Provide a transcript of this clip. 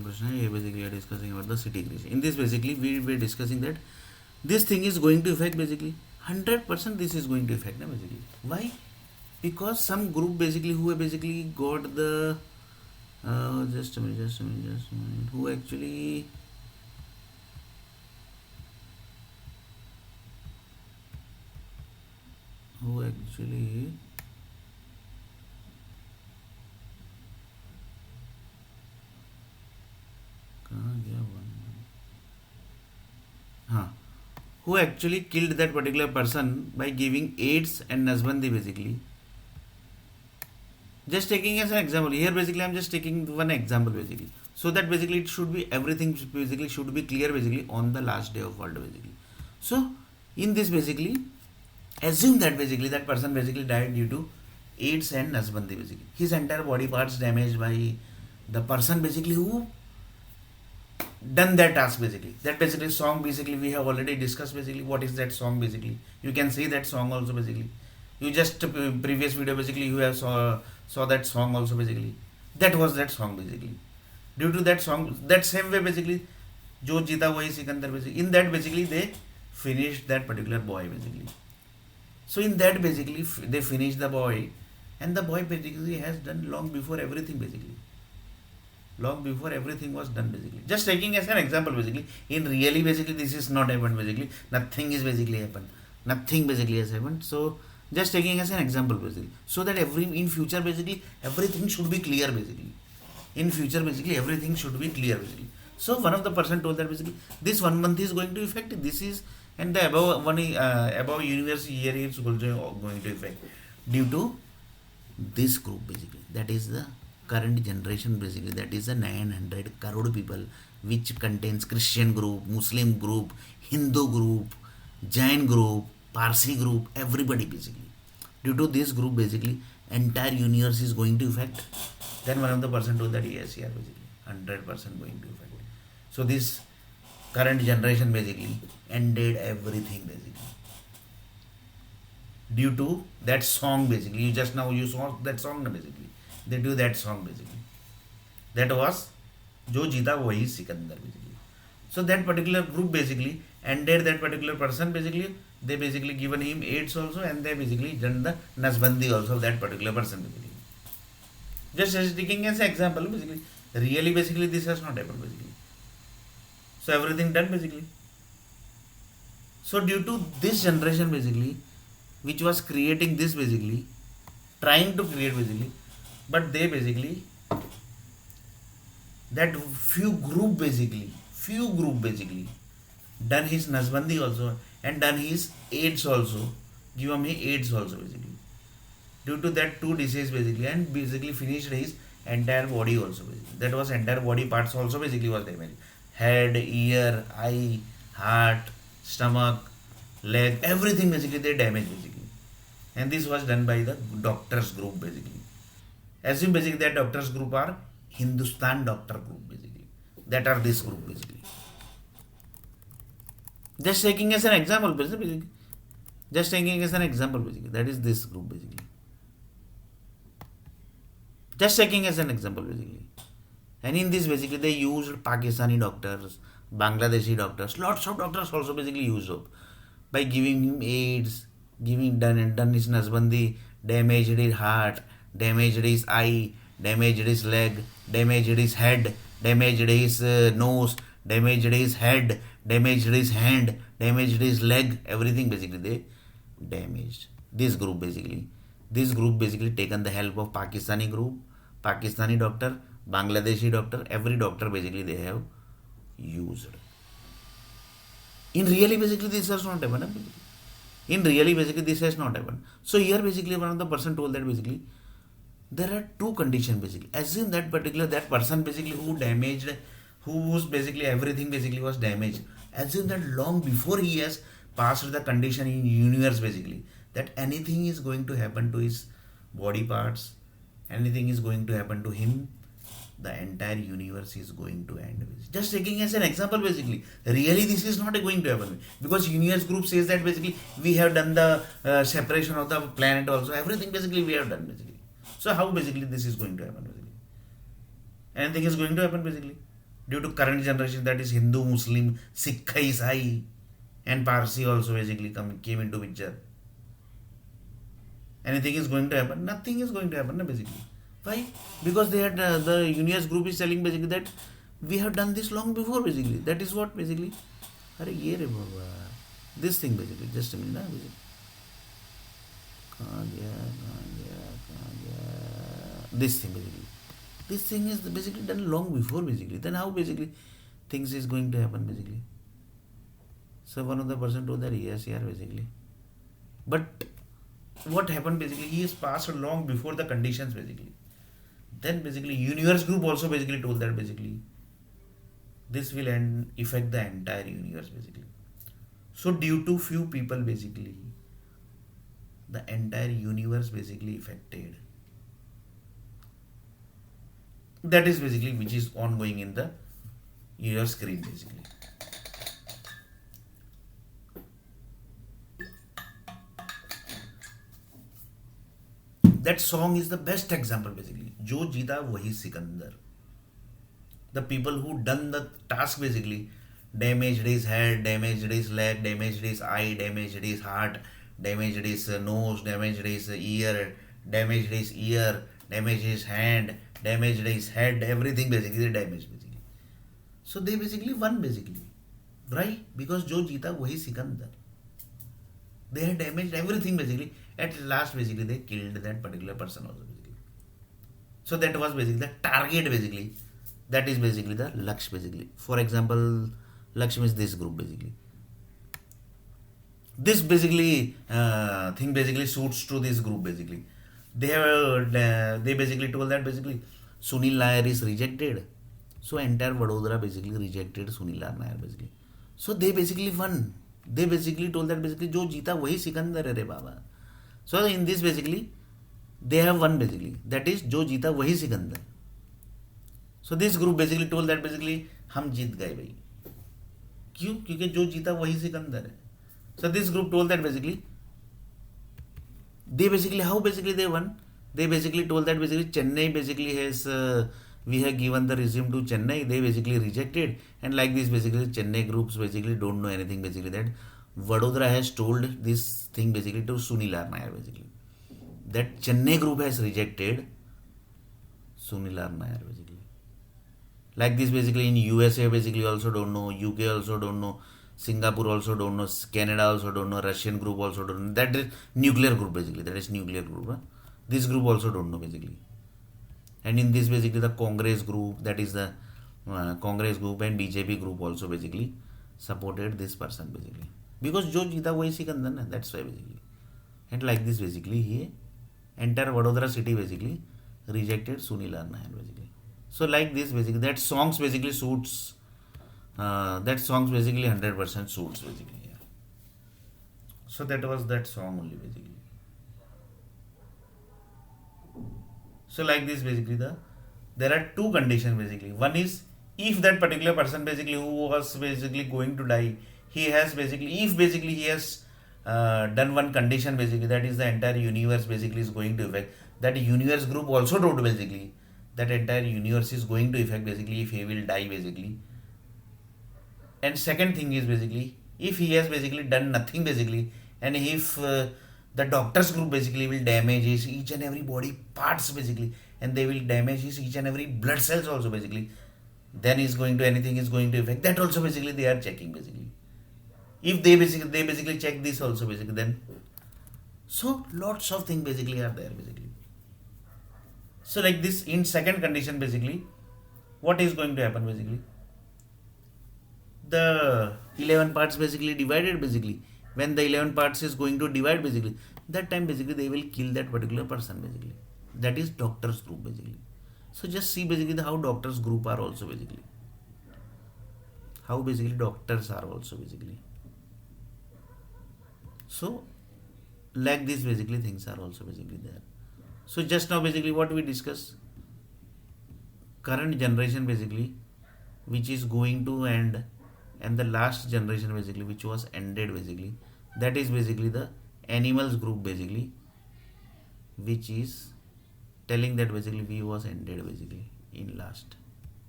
Krishna, here basically we are discussing about the city creation. In this basically we were discussing that this thing is going to affect basically 100% this is going to affect na basically. Why? Because some group basically who basically got the just a minute, who actually कहाँ गया one? हाँ, who actually killed that particular person by giving AIDS and Nazbandi basically. Just taking as an example here basically I'm just taking one example basically, so that basically it should be everything basically should be clear basically on the last day of world basically. So in this basically assume that basically that person basically died due to AIDS and Nazbandi basically, his entire body parts damaged by the person basically who done that task basically. That basically song basically we have already discussed basically what is that song basically. You can see that song also basically. You just previous video basically you have saw that song also basically. That was that song basically. Due to that song, that same way basically, जो जीता वही Sikandar basically. In that basically they finished that particular boy basically. So in that basically they finished the boy, and the boy basically has done long before everything basically. Long before everything was done basically. Just taking as an example basically. In really basically this is not happened basically. Nothing is basically happened. Nothing basically has happened. So just taking as an example basically. So that in future basically everything should be clear basically. In future basically everything should be clear basically. So one of the person told that basically this 1 month is going to affect this is, and the above universe year is also going to affect due to this group basically, that is the current generation basically, that is the 900 crore people, which contains Christian group, Muslim group, Hindu group, Jain group, Parsi group, everybody basically. Due to this group basically entire universe is going to affect. Then one of the person told that yes, here basically 100% going to affect. So this current generation basically ended everything basically due to that song basically. You just now you saw that song basically. They do that song basically. That was जो जीता वही Sikandar basically. So that particular group basically ended that particular person basically. They basically given him AIDS also, and they basically done the Nazbandi also of that particular person basically. Just as taking as an example basically. Really basically this has not happened basically. So everything done basically. So due to this generation basically, which was creating this basically, trying to create basically, but they basically that few group basically done his Nazbandi also and done his AIDS also, give him AIDS also basically. Due to that two disease basically, and basically finished his entire body also basically. That was entire body parts also basically was damaged. Head, ear, eye, heart, stomach, leg, everything basically they damaged basically. And this was done by the doctors group basically. Assume basically that doctors group are Hindustan doctor group basically. That are this group basically. Just taking as an example basically. Just taking as an example basically. That is this group basically. Just taking as an example basically. And in this basically they used Pakistani doctors, Bangladeshi doctors, lots of doctors also basically used up by giving him AIDS, giving done his Nazbandi, damaged his heart, damaged his eye, damaged his leg, damaged his head, damaged his nose, damaged his head, damaged his hand, damaged his leg, everything basically they damaged. This group basically taken the help of Pakistani group, Pakistani doctor, Bangladeshi doctor, every doctor basically they have used. In really basically this has not happened. In really basically this has not happened. So here basically one of the person told that basically there are two conditions basically. Assume that particular that person basically who damaged, whose basically everything basically was damaged. Assume that long before he has passed the condition in universe basically, that anything is going to happen to his body parts, anything is going to happen to him, the entire universe is going to end. Just taking as an example basically, really this is not going to happen because universe group says that basically we have done the separation of the planet also, everything basically we have done basically. So how basically this is going to happen basically? Anything is going to happen basically. due to current generation, that is Hindu, Muslim, Sikh, Isai, and Parsi also basically came into picture. Anything is going to happen? Nothing is going to happen, basically. Why? Because they had the Universe group is telling basically that we have done this long before, basically. That is what basically. अरे ये रे बाबा, this thing basically, just a minute ना basically. This thing basically. This thing is basically done long before basically. Then how basically things is going to happen basically? So one of the person told that yes, yeah, basically. But what happened basically? He is passed long before the conditions basically. Then basically Universe group also basically told that basically this will affect the entire universe basically. So due to few people basically, the entire universe basically affected. That is basically which is ongoing in your screen basically. That song is the best example basically. जो जीता वही Sikandar. The people who done the task basically, damaged his head, damaged his leg, damaged his eye, damaged his heart, damaged his nose, damaged his ear, damaged his ear, damaged his hand, damaged his head, everything basically they damaged basically. So they basically won basically, right? Because जो जीता वही Sikandar. They had damaged everything basically. At last basically they killed that particular person also basically. So that was basically the target basically. That is basically the Laksh basically. For example, Lakshmi is this group basically. This basically thing basically suits to this group basically. They basically told that basically Sunil Nair is rejected. So entire Vadodara basically rejected Sunil Nair basically. So they basically won. They basically told that basically जो जीता वही सिकंदर है रे बाबा. So in this basically they have won basically. That is जो जीता वही Sikandar. So this group basically told that basically हम जीत गए भाई. क्यों? क्योंकि जो जीता वही सिकंदर है. So this group told that basically they basically how basically they won. They basically told that basically Chennai basically has we have given the resume to Chennai. They basically rejected, and like this basically Chennai groups basically don't know anything basically that Vadodara has told this thing basically to Sunil R. Nair basically that Chennai group has rejected Sunil R. Nair basically. Like this basically in USA basically also don't know, UK also don't know, Singapore also don't know, Canada also don't know, Russian group also don't know. That is nuclear group basically. That is nuclear group. Huh? This group also don't know basically. And in this basically the Congress group, that is the Congress group and BJP group also basically supported this person basically. Because जो जीता वही सिकंदर ना, that's why basically. And like this basically he entire Vadodara city basically rejected Sunil R. Nair basically. So like this basically that songs basically suits that songs basically 100% suits basically. Yeah. So that was that song only basically. So like this basically there are two conditions basically. One is if that particular person basically who was basically going to die, he has basically if basically he has done one condition basically, that is the entire universe basically is going to affect. That universe group also told basically that entire universe is going to affect basically if he will die basically. And second thing is basically if he has basically done nothing basically, and if the doctors group basically will damage his each and every body parts basically, and they will damage his each and every blood cells also basically, then is going to anything is going to affect that also basically they are checking basically. If they basically check this also basically, then so lots of things basically are there basically. So like this in second condition basically what is going to happen basically, the 11 parts basically divided basically. When the 11 parts is going to divide basically, that time basically they will kill that particular person basically. That is doctors group basically. So just see basically how doctors group are also basically. How basically doctors are also basically. So like this basically things are also basically there. So just now basically what we discuss, current generation basically which is going to end, and the last generation basically which was ended basically, that is basically the animals group basically, which is telling that basically we was ended basically in last.